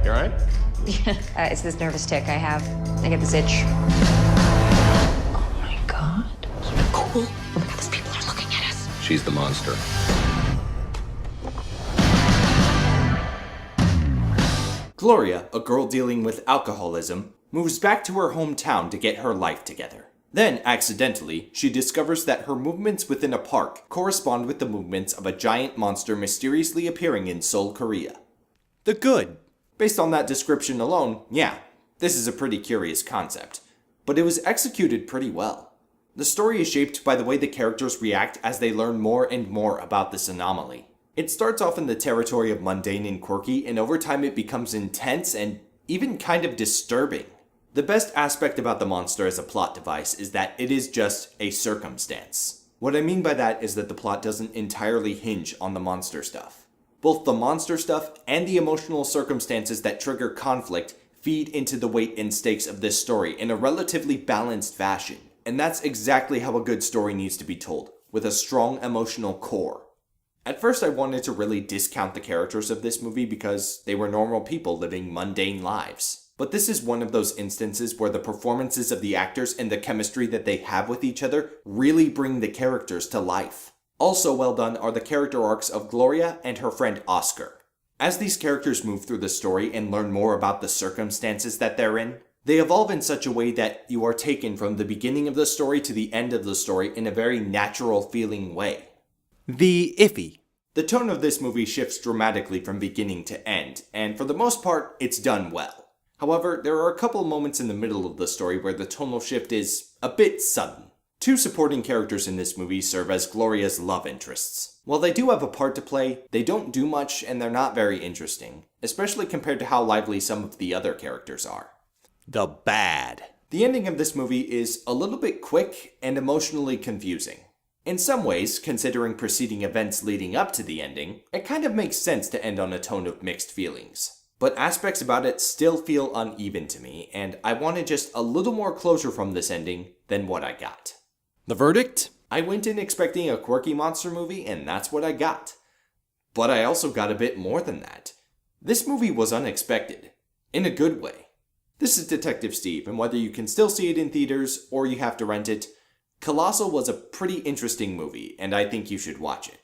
You all right? It's this nervous tick I have. I get this itch. Oh my god. Keep it cool. Oh my god, these people are looking at us. She's the monster. Gloria, a girl dealing with alcoholism, moves back to her hometown to get her life together. Then, accidentally, she discovers that her movements within a park correspond with the movements of a giant monster mysteriously appearing in Seoul, Korea. The good. Based on that description alone, yeah, this is a pretty curious concept. But it was executed pretty well. The story is shaped by the way the characters react as they learn more and more about this anomaly. It starts off in the territory of mundane and quirky, and over time it becomes intense and even kind of disturbing. The best aspect about the monster as a plot device is that it is just a circumstance. What I mean by that is that the plot doesn't entirely hinge on the monster stuff. Both the monster stuff and the emotional circumstances that trigger conflict feed into the weight and stakes of this story in a relatively balanced fashion. And that's exactly how a good story needs to be told, with a strong emotional core. At first I wanted to really discount the characters of this movie because they were normal people living mundane lives. But this is one of those instances where the performances of the actors and the chemistry that they have with each other really bring the characters to life. Also well done are the character arcs of Gloria and her friend Oscar. As these characters move through the story and learn more about the circumstances that they're in, they evolve in such a way that you are taken from the beginning of the story to the end of the story in a very natural feeling way. The IFFY. The tone of this movie shifts dramatically from beginning to end, and for the most part, it's done well. However, there are a couple moments in the middle of the story where the tonal shift is a bit sudden. Two supporting characters in this movie serve as Gloria's love interests. While they do have a part to play, they don't do much and they're not very interesting, especially compared to how lively some of the other characters are. The bad. The ending of this movie is a little bit quick and emotionally confusing. In some ways, considering preceding events leading up to the ending, it kind of makes sense to end on a tone of mixed feelings. But aspects about it still feel uneven to me, and I wanted just a little more closure from this ending than what I got. The verdict? I went in expecting a quirky monster movie, and that's what I got. But I also got a bit more than that. This movie was unexpected. In a good way. This is Detective Steve, and whether you can still see it in theaters or you have to rent it, Colossal was a pretty interesting movie, and I think you should watch it.